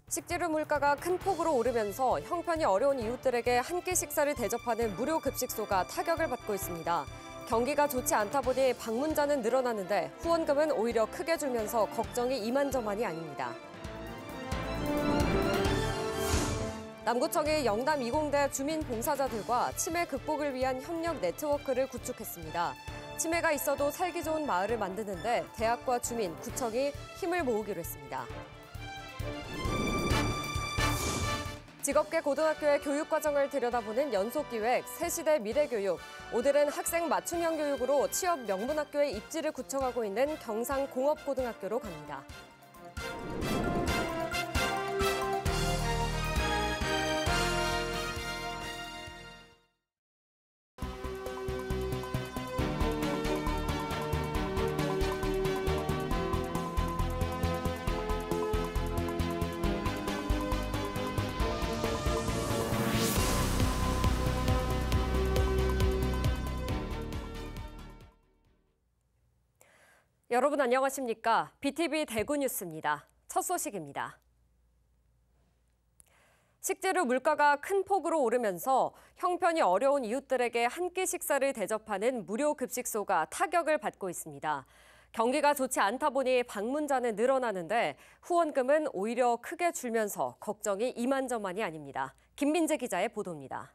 식재료 물가가 큰 폭으로 오르면서 형편이 어려운 이웃들에게 한 끼 식사를 대접하는 무료 급식소가 타격을 받고 있습니다. 경기가 좋지 않다 보니 방문자는 늘어나는데 후원금은 오히려 크게 줄면서 걱정이 이만저만이 아닙니다. 남구청이 영남 20대 주민 봉사자들과 치매 극복을 위한 협력 네트워크를 구축했습니다. 치매가 있어도 살기 좋은 마을을 만드는데 대학과 주민, 구청이 힘을 모으기로 했습니다. 직업계 고등학교의 교육과정을 들여다보는 연속기획 새시대 미래교육. 오늘은 학생 맞춤형 교육으로 취업 명문학교의 입지를 구청하고 있는 경상공업고등학교로 갑니다. 여러분 안녕하십니까? BTV 대구 뉴스입니다. 첫 소식입니다. 식재료 물가가 큰 폭으로 오르면서 형편이 어려운 이웃들에게 한 끼 식사를 대접하는 무료 급식소가 타격을 받고 있습니다. 경기가 좋지 않다 보니 방문자는 늘어나는데 후원금은 오히려 크게 줄면서 걱정이 이만저만이 아닙니다. 김민재 기자의 보도입니다.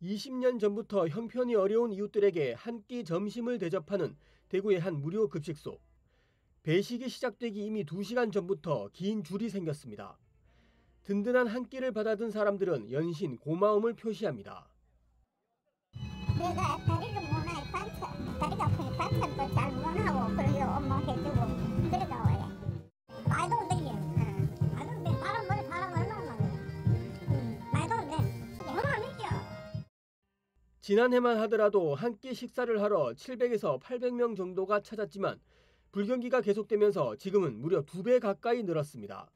20년 전부터 형편이 어려운 이웃들에게 한 끼 점심을 대접하는 대구의 한 무료 급식소. 배식이 시작되기 이미 2시간 전부터 긴 줄이 생겼습니다. 든든한 한 끼를 받아든 사람들은 연신 고마움을 표시합니다. 내가 다리를 못해, 다리가 아프니 반찬도 잘 못하고 그래요. 엄마 해주고 그래가 와요. 말도 안 되게. 말도 안 돼. 바람 얼마나 말도 안 돼. 얼마나 믿겨. 지난해만 하더라도 한 끼 식사를 하러 700에서 800명 정도가 찾았지만 불경기가 계속되면서 지금은 무려 2배 가까이 늘었습니다.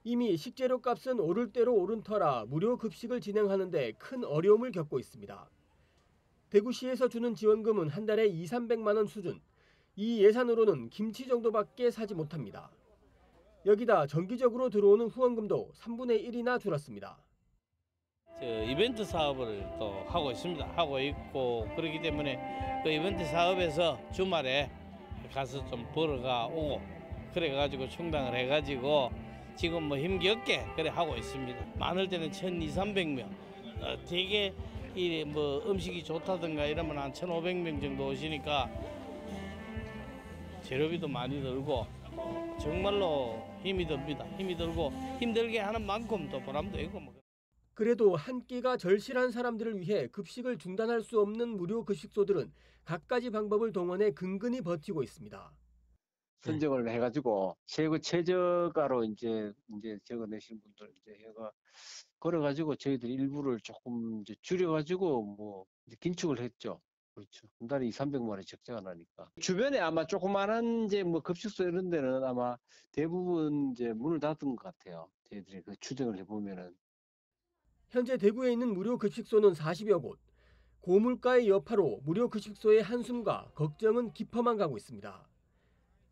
이미 식재료 값은 오를 대로 오른 터라 무료 급식을 진행하는 데 큰 어려움을 겪고 있습니다. 대구시에서 주는 지원금은 한 달에 200~300만 원 수준. 이 예산으로는 김치 정도밖에 사지 못합니다. 여기다 정기적으로 들어오는 후원금도 3분의 1이나 줄었습니다. 이벤트 사업을 또 하고 있습니다. 하고 있고 그렇기 때문에 그 이벤트 사업에서 주말에 가서 좀 벌어가 오고 그래가지고 충당을 해가지고 지금 뭐 힘겹게 그래 하고 있습니다. 많을 때는 1,200~300명. 되게 이 뭐 음식이 좋다든가 이러면 한 1,500명 정도 오시니까 재료비도 많이 들고 정말로 힘이 듭니다. 힘이 들고 힘들게 하는 만큼 또 보람도 있고 뭐. 그래도 한 끼가 절실한 사람들을 위해 급식을 중단할 수 없는 무료 급식소들은 갖가지 방법을 동원해 근근히 버티고 있습니다. 선정을 해가지고 최저가로 이제 적어내신 분들 이제 해가 걸어가지고 저희들이 일부를 조금 이제 줄여가지고 뭐 이제 긴축을 했죠. 그렇죠. 한 달에 200~300만 원이 적자가 나니까. 주변에 아마 조그마한 이제 뭐 급식소 이런 데는 아마 대부분 이제 문을 닫은 것 같아요. 저희들이 그 추정을 해보면은. 현재 대구에 있는 무료 급식소는 40여 곳. 고물가의 여파로 무료 급식소의 한숨과 걱정은 깊어만 가고 있습니다.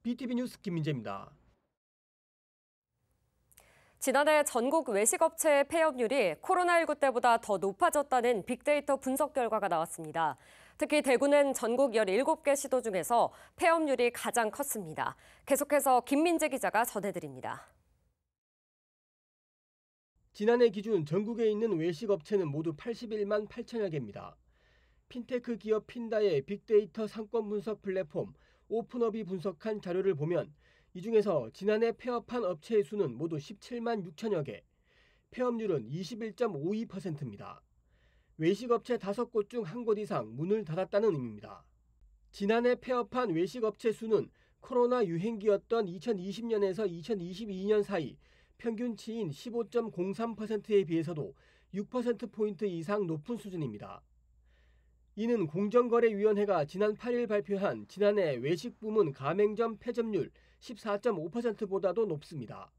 BTV 뉴스 김민재입니다. 지난해 전국 외식업체의 폐업률이 코로나19 때보다 더 높아졌다는 빅데이터 분석 결과가 나왔습니다. 특히 대구는 전국 17개 시도 중에서 폐업률이 가장 컸습니다. 계속해서 김민재 기자가 전해드립니다. 지난해 기준 전국에 있는 외식업체는 모두 81만 8천여 개입니다. 핀테크 기업 핀다의 빅데이터 상권 분석 플랫폼 오픈업이 분석한 자료를 보면 이 중에서 지난해 폐업한 업체의 수는 모두 17만 6천여 개, 폐업률은 21.52%입니다. 외식업체 5곳 중 1곳 이상 문을 닫았다는 의미입니다. 지난해 폐업한 외식업체 수는 코로나 유행기였던 2020년에서 2022년 사이 평균치인 15.03%에 비해서도 6%포인트 이상 높은 수준입니다. 이는 공정거래위원회가 지난 8일 발표한 지난해 외식 부문 가맹점 폐점률 14.5%보다도 높습니다.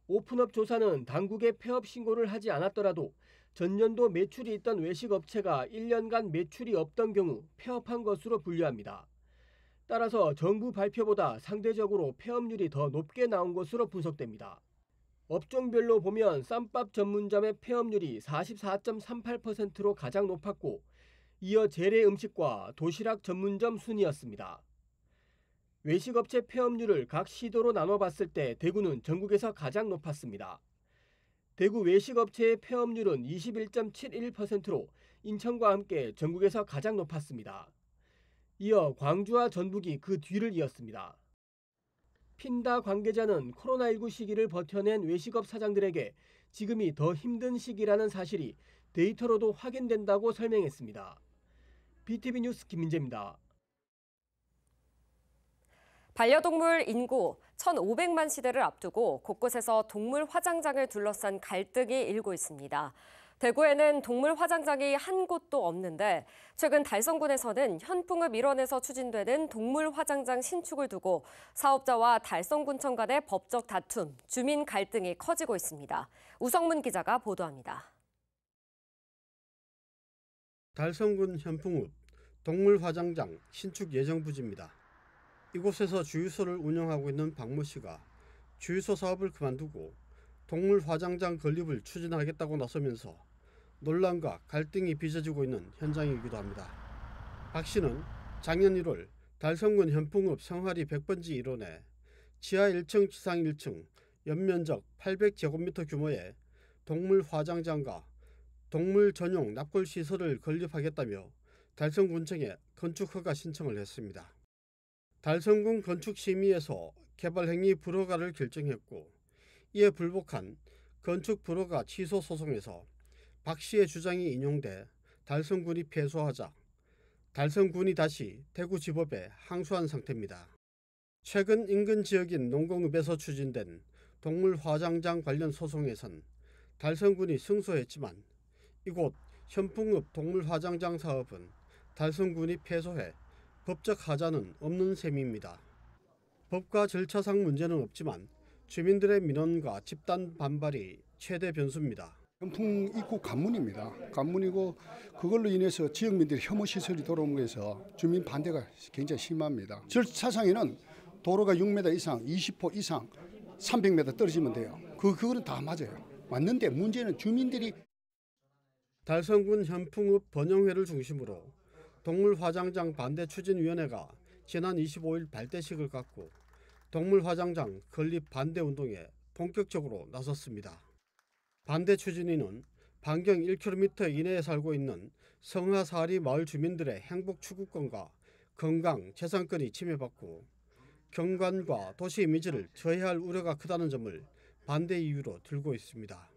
오픈업 조사는 당국에 폐업 신고를 하지 않았더라도 전년도 매출이 있던 외식업체가 1년간 매출이 없던 경우 폐업한 것으로 분류합니다. 따라서 정부 발표보다 상대적으로 폐업률이 더 높게 나온 것으로 분석됩니다. 업종별로 보면 쌈밥 전문점의 폐업률이 44.38%로 가장 높았고 이어 재래 음식과 도시락 전문점 순이었습니다. 외식업체 폐업률을 각 시도로 나눠봤을 때 대구는 전국에서 가장 높았습니다. 대구 외식업체의 폐업률은 21.71%로 인천과 함께 전국에서 가장 높았습니다. 이어 광주와 전북이 그 뒤를 이었습니다. 핀다 관계자는 코로나19 시기를 버텨낸 외식업 사장들에게 지금이 더 힘든 시기라는 사실이 데이터로도 확인된다고 설명했습니다. BTV 뉴스 김민재입니다. 반려동물 인구 1,500만 시대를 앞두고 곳곳에서 동물 화장장을 둘러싼 갈등이 일고 있습니다. 대구에는 동물 화장장이 한 곳도 없는데 최근 달성군에서는 현풍읍 일원에서 추진되는 동물 화장장 신축을 두고 사업자와 달성군청 간의 법적 다툼, 주민 갈등이 커지고 있습니다. 우성문 기자가 보도합니다. 달성군 현풍읍 동물 화장장 신축 예정 부지입니다. 이곳에서 주유소를 운영하고 있는 박모 씨가 주유소 사업을 그만두고 동물 화장장 건립을 추진하겠다고 나서면서 논란과 갈등이 빚어지고 있는 현장이기도 합니다. 박 씨는 작년 1월 달성군 현풍읍 성하리 100번지 일원에 지하 1층, 지상 1층, 연면적 800제곱미터 규모의 동물 화장장과 동물 전용 납골 시설을 건립하겠다며 달성군청에 건축 허가 신청을 했습니다. 달성군 건축심의에서 개발행위 불허가를 결정했고 이에 불복한 건축 불허가 취소 소송에서 박 씨의 주장이 인용돼 달성군이 패소하자 달성군이 다시 대구지법에 항소한 상태입니다. 최근 인근 지역인 농공읍에서 추진된 동물 화장장 관련 소송에선 달성군이 승소했지만 이곳 현풍읍 동물 화장장 사업은 달성군이 패소해 법적 하자는 없는 셈입니다. 법과 절차상 문제는 없지만 주민들의 민원과 집단 반발이 최대 변수입니다. 현풍 입구 관문입니다. 관문이고 그걸로 인해서 지역민들의 혐오 시설이 들어오면서 주민 반대가 굉장히 심합니다. 절차상에는 도로가 6m 이상, 20호 이상, 300m 떨어지면 돼요. 그거는 다 맞아요. 맞는데 문제는 주민들이 달성군 현풍읍 번영회를 중심으로 동물 화장장 반대 추진위원회가 지난 25일 발대식을 갖고 동물 화장장 건립 반대 운동에 본격적으로 나섰습니다. 반대 추진위는 반경 1km 이내에 살고 있는 성하사리 마을 주민들의 행복 추구권과 건강, 재산권이 침해받고 경관과 도시 이미지를 저해할 우려가 크다는 점을 반대 이유로 들고 있습니다.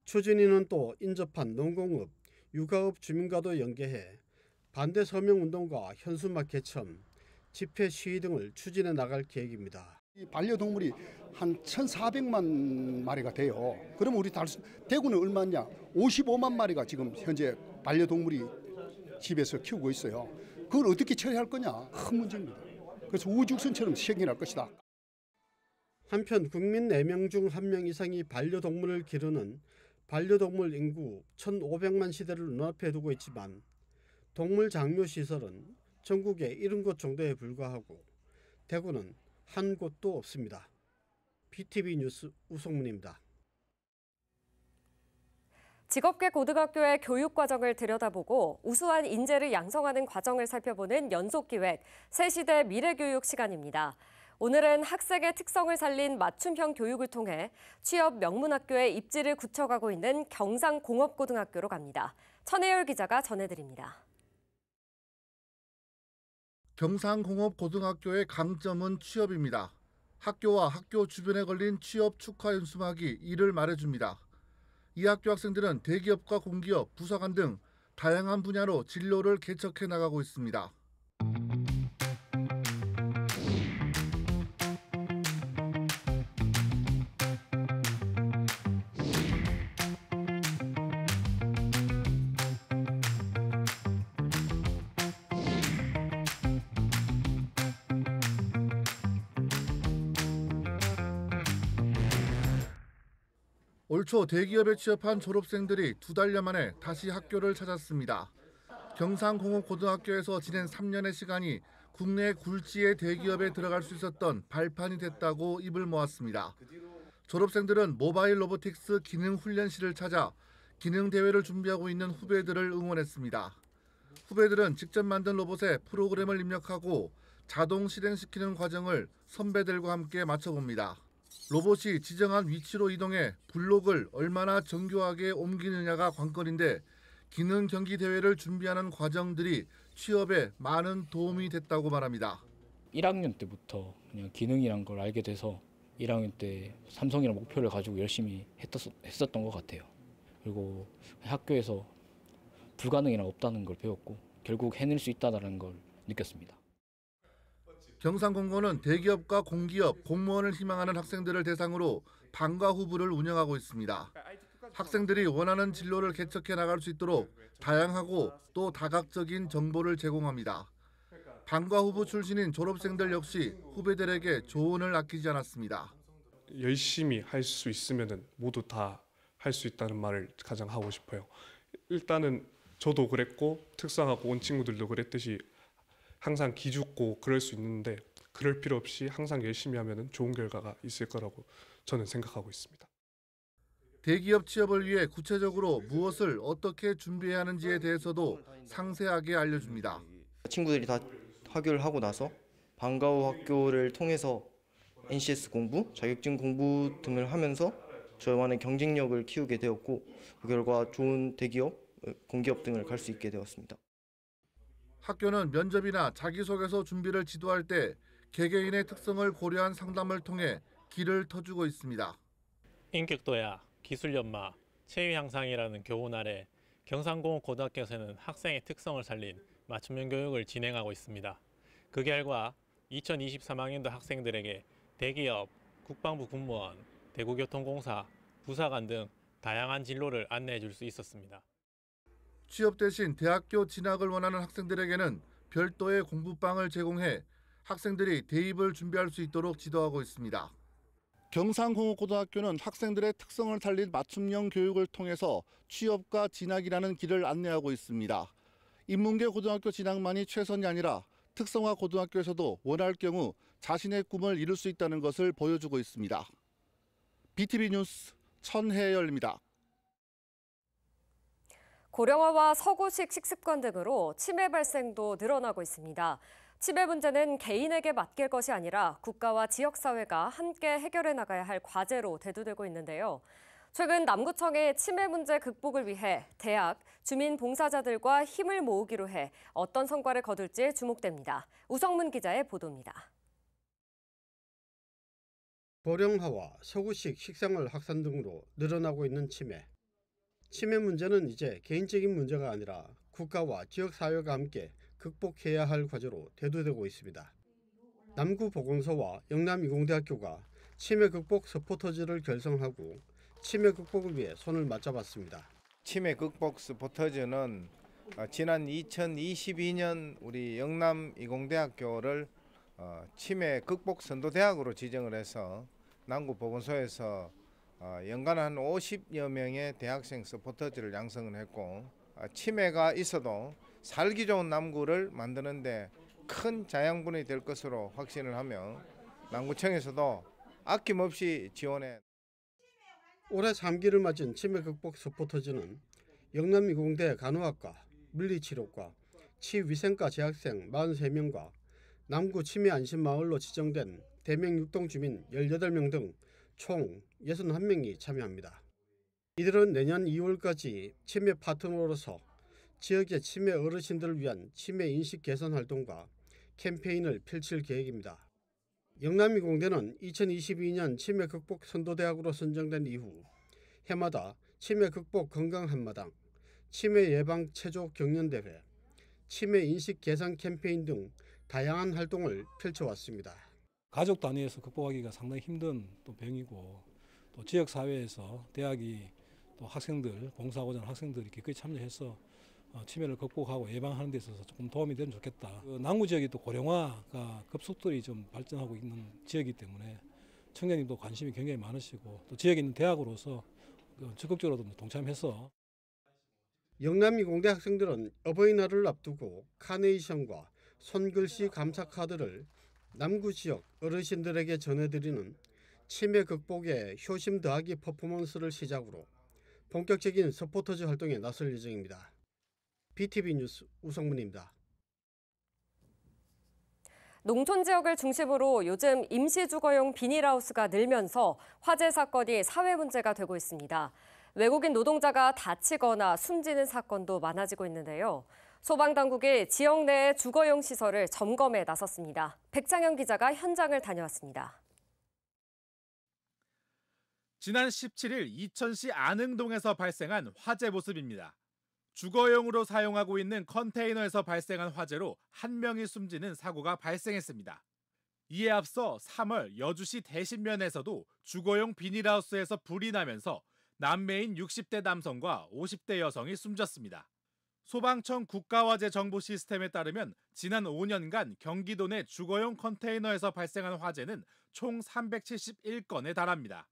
추진위는 또 인접한 농공읍, 육아읍 주민과도 연계해 반대 서명운동과 현수막 개천, 집회 시위 등을 추진해 나갈 계획입니다. 이 반려동물이 한 1,400만 마리가 돼요. 그럼 우리 대구는 얼마냐? 55만 마리가 지금 현재 반려동물이 집에서 키우고 있어요. 그걸 어떻게 처리할 거냐? 큰 문제입니다. 그래서 우죽순처럼 생겨날 것이다. 한편 국민 4명 중 1명 이상이 반려동물을 기르는 반려동물 인구 1,500만 시대를 눈앞에 두고 있지만 동물 장묘 시설은 전국에 70곳 정도에 불과하고 대구는 한 곳도 없습니다. BTV 뉴스 우성문입니다. 직업계 고등학교의 교육과정을 들여다보고 우수한 인재를 양성하는 과정을 살펴보는 연속기획 새시대 미래교육 시간입니다. 오늘은 학생의 특성을 살린 맞춤형 교육을 통해 취업 명문학교에 입지를 굳혀가고 있는 경상공업고등학교로 갑니다. 천혜열 기자가 전해드립니다. 경상공업고등학교의 강점은 취업입니다. 학교와 학교 주변에 걸린 취업 축하 연수막이 이를 말해줍니다. 이 학교 학생들은 대기업과 공기업, 부사관 등 다양한 분야로 진로를 개척해 나가고 있습니다. 올 초 대기업에 취업한 졸업생들이 2달여 만에 다시 학교를 찾았습니다. 경상공업고등학교에서 지낸 3년의 시간이 국내 굴지의 대기업에 들어갈 수 있었던 발판이 됐다고 입을 모았습니다. 졸업생들은 모바일 로보틱스 기능 훈련실을 찾아 기능 대회를 준비하고 있는 후배들을 응원했습니다. 후배들은 직접 만든 로봇에 프로그램을 입력하고 자동 실행시키는 과정을 선배들과 함께 맞춰봅니다. 로봇이 지정한 위치로 이동해 블록을 얼마나 정교하게 옮기느냐가 관건인데 기능 경기 대회를 준비하는 과정들이 취업에 많은 도움이 됐다고 말합니다. 1학년 때부터 그냥 기능이란 걸 알게 돼서 1학년 때 삼성이라는 목표를 가지고 열심히 했었던 것 같아요. 그리고 학교에서 불가능이란 없다는 걸 배웠고 결국 해낼 수 있다는 걸 느꼈습니다. 경상공고는 대기업과 공기업, 공무원을 희망하는 학생들을 대상으로 방과 후부를 운영하고 있습니다. 학생들이 원하는 진로를 개척해 나갈 수 있도록 다양하고 또 다각적인 정보를 제공합니다. 방과 후부 출신인 졸업생들 역시 후배들에게 조언을 아끼지 않았습니다. 열심히 할 수 있으면 모두 다 할 수 있다는 말을 가장 하고 싶어요. 일단은 저도 그랬고 특성하고 온 친구들도 그랬듯이 항상 기죽고 그럴 수 있는데 그럴 필요 없이 항상 열심히 하면 좋은 결과가 있을 거라고 저는 생각하고 있습니다. 대기업 취업을 위해 구체적으로 무엇을 어떻게 준비해야 하는지에 대해서도 상세하게 알려줍니다. 친구들이 다 학교를 하고 나서 방과 후 학교를 통해서 NCS 공부, 자격증 공부 등을 하면서 저만의 경쟁력을 키우게 되었고 그 결과 좋은 대기업, 공기업 등을 갈 수 있게 되었습니다. 학교는 면접이나 자기소개서 준비를 지도할 때 개개인의 특성을 고려한 상담을 통해 길을 터주고 있습니다. 인격도야, 기술연마, 체위 향상이라는 교훈 아래 경상공업고등학교에서는 학생의 특성을 살린 맞춤형 교육을 진행하고 있습니다. 그 결과 2023학년도 학생들에게 대기업, 국방부 군무원, 대구교통공사, 부사관 등 다양한 진로를 안내해 줄 수 있었습니다. 취업 대신 대학교 진학을 원하는 학생들에게는 별도의 공부방을 제공해 학생들이 대입을 준비할 수 있도록 지도하고 있습니다. 경상공업고등학교는 학생들의 특성을 살린 맞춤형 교육을 통해서 취업과 진학이라는 길을 안내하고 있습니다. 인문계 고등학교 진학만이 최선이 아니라 특성화 고등학교에서도 원할 경우 자신의 꿈을 이룰 수 있다는 것을 보여주고 있습니다. BTV 뉴스 천혜열입니다. 고령화와 서구식 식습관 등으로 치매 발생도 늘어나고 있습니다. 치매 문제는 개인에게 맡길 것이 아니라 국가와 지역사회가 함께 해결해 나가야 할 과제로 대두되고 있는데요. 최근 남구청의 치매 문제 극복을 위해 대학, 주민 봉사자들과 힘을 모으기로 해 어떤 성과를 거둘지 주목됩니다. 우성문 기자의 보도입니다. 고령화와 서구식 식생활 확산 등으로 늘어나고 있는 치매. 치매 문제는 이제 개인적인 문제가 아니라 국가와 지역사회가 함께 극복해야 할 과제로 대두되고 있습니다. 남구보건소와 영남이공대학교가 치매 극복 서포터즈를 결성하고 치매 극복을 위해 손을 맞잡았습니다. 치매 극복 서포터즈는 지난 2022년 우리 영남이공대학교를 치매 극복 선도대학으로 지정을 해서 남구보건소에서 연간 한 50여 명의 대학생 서포터즈를 양성을 했고 치매가 있어도 살기 좋은 남구를 만드는데 큰 자양분이 될 것으로 확신을 하며 남구청에서도 아낌없이 지원해. 올해 3기를 맞은 치매 극복 서포터즈는 영남이공대 간호학과, 물리치료과, 치위생과 재학생 43명과 남구 치매 안심마을로 지정된 대명 6동 주민 18명 등 총 61명이 참여합니다. 이들은 내년 2월까지 치매 파트너로서 지역의 치매 어르신들을 위한 치매 인식 개선 활동과 캠페인을 펼칠 계획입니다. 영남이공대는 2022년 치매 극복 선도대학으로 선정된 이후 해마다 치매 극복 건강 한마당, 치매 예방 체조 경연대회, 치매 인식 개선 캠페인 등 다양한 활동을 펼쳐왔습니다. 가족 단위에서 극복하기가 상당히 힘든 또 병이고 또 지역 사회에서 대학이 또 학생들 봉사하고자 하는 학생들이 기꺼이 참여해서 치매를 극복하고 예방하는 데 있어서 조금 도움이 되면 좋겠다. 남구 지역이 또 고령화가 급속도로 좀 발전하고 있는 지역이기 때문에 청년님도 관심이 굉장히 많으시고 또 지역에 있는 대학으로서 적극적으로 동참해서 영남이공대 학생들은 어버이날을 앞두고 카네이션과 손글씨 감사 카드를 남구 지역 어르신들에게 전해드리는 치매 극복의 효심 더하기 퍼포먼스를 시작으로 본격적인 서포터즈 활동에 나설 예정입니다. BTV 뉴스 우성문입니다. 농촌 지역을 중심으로 요즘 임시주거용 비닐하우스가 늘면서 화재 사건이 사회 문제가 되고 있습니다. 외국인 노동자가 다치거나 숨지는 사건도 많아지고 있는데요. 소방당국이 지역 내 주거용 시설을 점검에 나섰습니다. 백창현 기자가 현장을 다녀왔습니다. 지난 17일 이천시 안흥동에서 발생한 화재 모습입니다. 주거용으로 사용하고 있는 컨테이너에서 발생한 화재로 한 명이 숨지는 사고가 발생했습니다. 이에 앞서 3월 여주시 대신면에서도 주거용 비닐하우스에서 불이 나면서 남매인 60대 남성과 50대 여성이 숨졌습니다. 소방청 국가화재 정보 시스템에 따르면 지난 5년간 경기도 내 주거용 컨테이너에서 발생한 화재는 총 371건에 달합니다.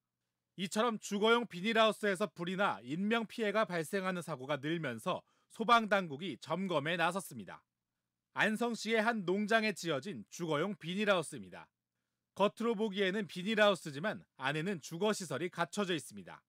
이처럼 주거용 비닐하우스에서 불이 나 인명피해가 발생하는 사고가 늘면서 소방당국이 점검에 나섰습니다. 안성시의 한 농장에 지어진 주거용 비닐하우스입니다. 겉으로 보기에는 비닐하우스지만 안에는 주거시설이 갖춰져 있습니다.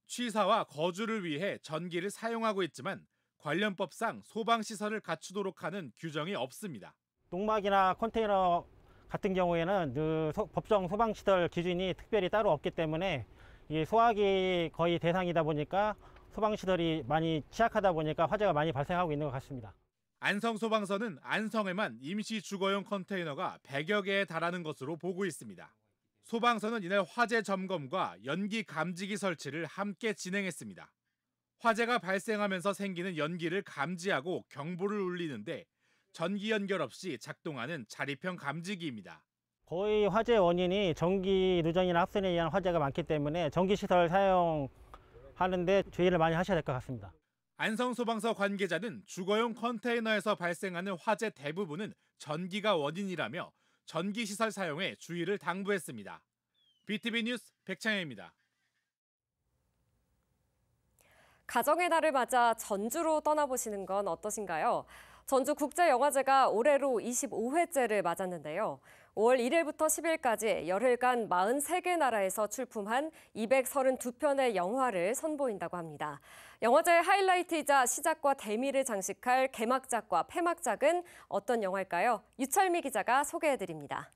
취사와 거주를 위해 전기를 사용하고 있지만 관련법상 소방시설을 갖추도록 하는 규정이 없습니다. 농막이나 컨테이너 같은 경우에는 법정 소방시설 기준이 특별히 따로 없기 때문에 이 소화기 거의 대상이다 보니까 소방시설이 많이 취약하다 보니까 화재가 많이 발생하고 있는 것 같습니다. 안성소방서는 안성에만 임시주거용 컨테이너가 100여 개에 달하는 것으로 보고 있습니다. 소방서는 이날 화재 점검과 연기 감지기 설치를 함께 진행했습니다. 화재가 발생하면서 생기는 연기를 감지하고 경보를 울리는데 전기 연결 없이 작동하는 자립형 감지기입니다. 거의 화재 원인이 전기 누전이나 합선에 의한 화재가 많기 때문에 전기시설 사용하는데 주의를 많이 하셔야 될 것 같습니다. 안성소방서 관계자는 주거용 컨테이너에서 발생하는 화재 대부분은 전기가 원인이라며 전기시설 사용에 주의를 당부했습니다. BTV 뉴스 백창현입니다. 가정의 날을 맞아 전주로 떠나보시는 건 어떠신가요? 전주국제영화제가 올해로 25회째를 맞았는데요. 5월 1일부터 10일까지 열흘간 43개 나라에서 출품한 232편의 영화를 선보인다고 합니다. 영화제의 하이라이트이자 시작과 대미를 장식할 개막작과 폐막작은 어떤 영화일까요? 유철미 기자가 소개해드립니다.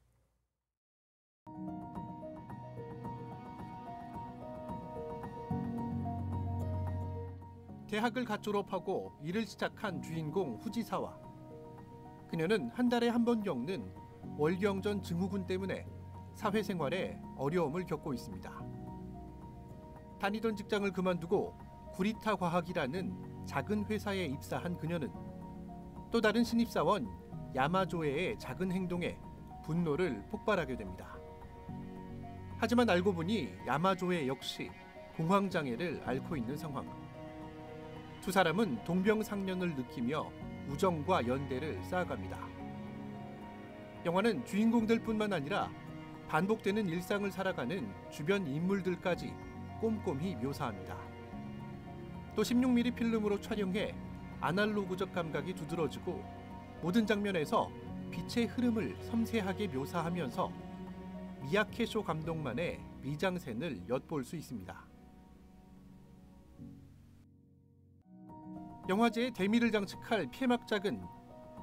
대학을 갓 졸업하고 일을 시작한 주인공 후지사와 그녀는 한 달에 한 번 겪는 월경전 증후군 때문에 사회생활에 어려움을 겪고 있습니다. 다니던 직장을 그만두고 구리타 과학이라는 작은 회사에 입사한 그녀는 또 다른 신입사원 야마조에의 작은 행동에 분노를 폭발하게 됩니다. 하지만 알고 보니 야마조에 역시 공황장애를 앓고 있는 상황. 두 사람은 동병상련을 느끼며 우정과 연대를 쌓아갑니다. 영화는 주인공들뿐만 아니라 반복되는 일상을 살아가는 주변 인물들까지 꼼꼼히 묘사합니다. 또 16mm 필름으로 촬영해 아날로그적 감각이 두드러지고 모든 장면에서 빛의 흐름을 섬세하게 묘사하면서 미야케쇼 감독만의 미장센을 엿볼 수 있습니다. 영화제의 대미를 장식할 폐막작은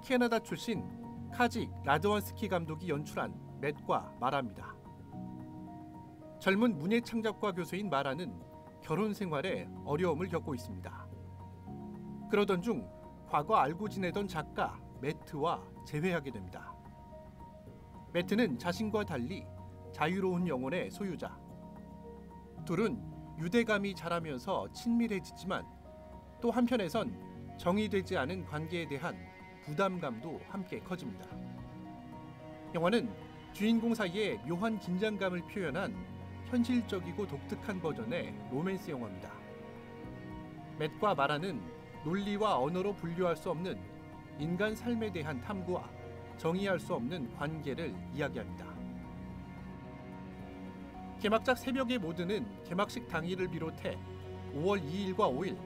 캐나다 출신 카직 라드완스키 감독이 연출한 맷과 마라입니다. 젊은 문예창작과 교수인 마라는 결혼 생활에 어려움을 겪고 있습니다. 그러던 중 과거 알고 지내던 작가 매트와 재회하게 됩니다. 매트는 자신과 달리 자유로운 영혼의 소유자. 둘은 유대감이 자라면서 친밀해지지만 또 한편에선 정의되지 않은 관계에 대한 부담감도 함께 커집니다. 영화는 주인공 사이의 묘한 긴장감을 표현한 현실적이고 독특한 버전의 로맨스 영화입니다. 맷과 마라는 논리와 언어로 분류할 수 없는 인간 삶에 대한 탐구와 정의할 수 없는 관계를 이야기합니다. 개막작 새벽의 모드는 개막식 당일을 비롯해 5월 2일과 5일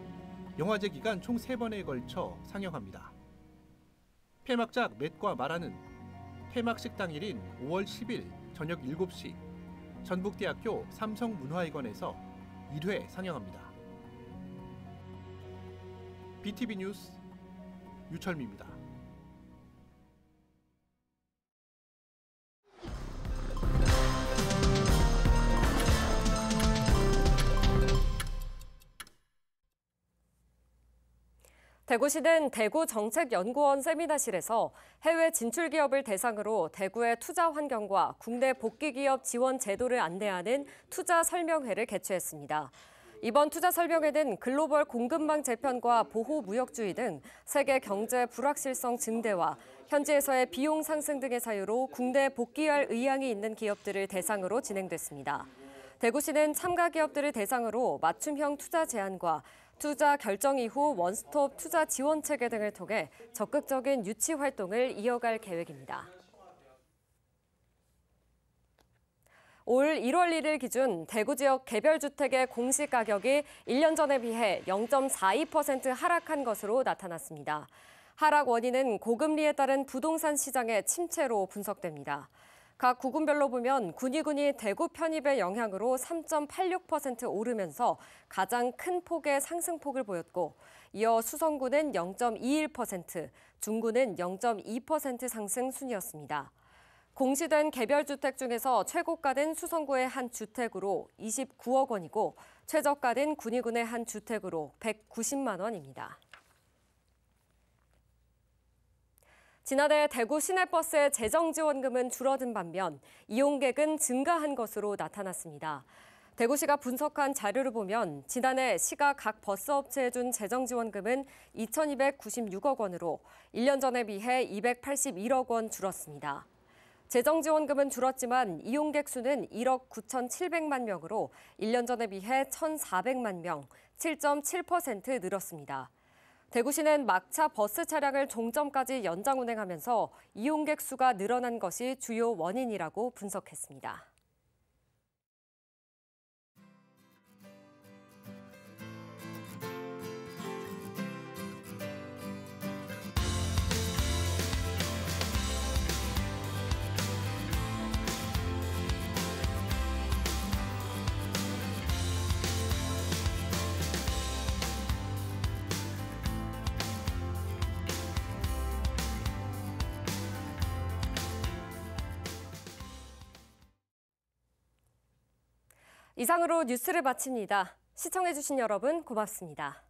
영화제 기간 총 3번에 걸쳐 상영합니다. 폐막작 맷과 마라는 폐막식 당일인 5월 10일 저녁 7시 전북대학교 삼성문화회관에서 1회 상영합니다. BTV 뉴스 유철미입니다. 대구시는 대구정책연구원 세미나실에서 해외 진출 기업을 대상으로 대구의 투자 환경과 국내 복귀 기업 지원 제도를 안내하는 투자 설명회를 개최했습니다. 이번 투자 설명회는 글로벌 공급망 재편과 보호 무역주의 등 세계 경제 불확실성 증대와 현지에서의 비용 상승 등의 사유로 국내 복귀할 의향이 있는 기업들을 대상으로 진행됐습니다. 대구시는 참가 기업들을 대상으로 맞춤형 투자 제안과 투자 결정 이후 원스톱 투자 지원 체계 등을 통해 적극적인 유치 활동을 이어갈 계획입니다. 올 1월 1일 기준 대구 지역 개별 주택의 공시 가격이 1년 전에 비해 0.42% 하락한 것으로 나타났습니다. 하락 원인은 고금리에 따른 부동산 시장의 침체로 분석됩니다. 각 구군별로 보면 군위군이 대구 편입의 영향으로 3.86% 오르면서 가장 큰 폭의 상승폭을 보였고, 이어 수성구는 0.21%, 중구는 0.2% 상승 순이었습니다. 공시된 개별주택 중에서 최고가는 수성구의 한 주택으로 29억 원이고 최저가는 군위군의 한 주택으로 190만 원입니다. 지난해 대구 시내버스의 재정지원금은 줄어든 반면 이용객은 증가한 것으로 나타났습니다. 대구시가 분석한 자료를 보면 지난해 시가 각 버스업체에 준 재정지원금은 2,296억 원으로 1년 전에 비해 281억 원 줄었습니다. 재정지원금은 줄었지만 이용객 수는 1억 9,700만 명으로 1년 전에 비해 1,400만 명, 7.7% 늘었습니다. 대구시는 막차 버스 차량을 종점까지 연장 운행하면서 이용객 수가 늘어난 것이 주요 원인이라고 분석했습니다. 이상으로 뉴스를 마칩니다. 시청해주신 여러분 고맙습니다.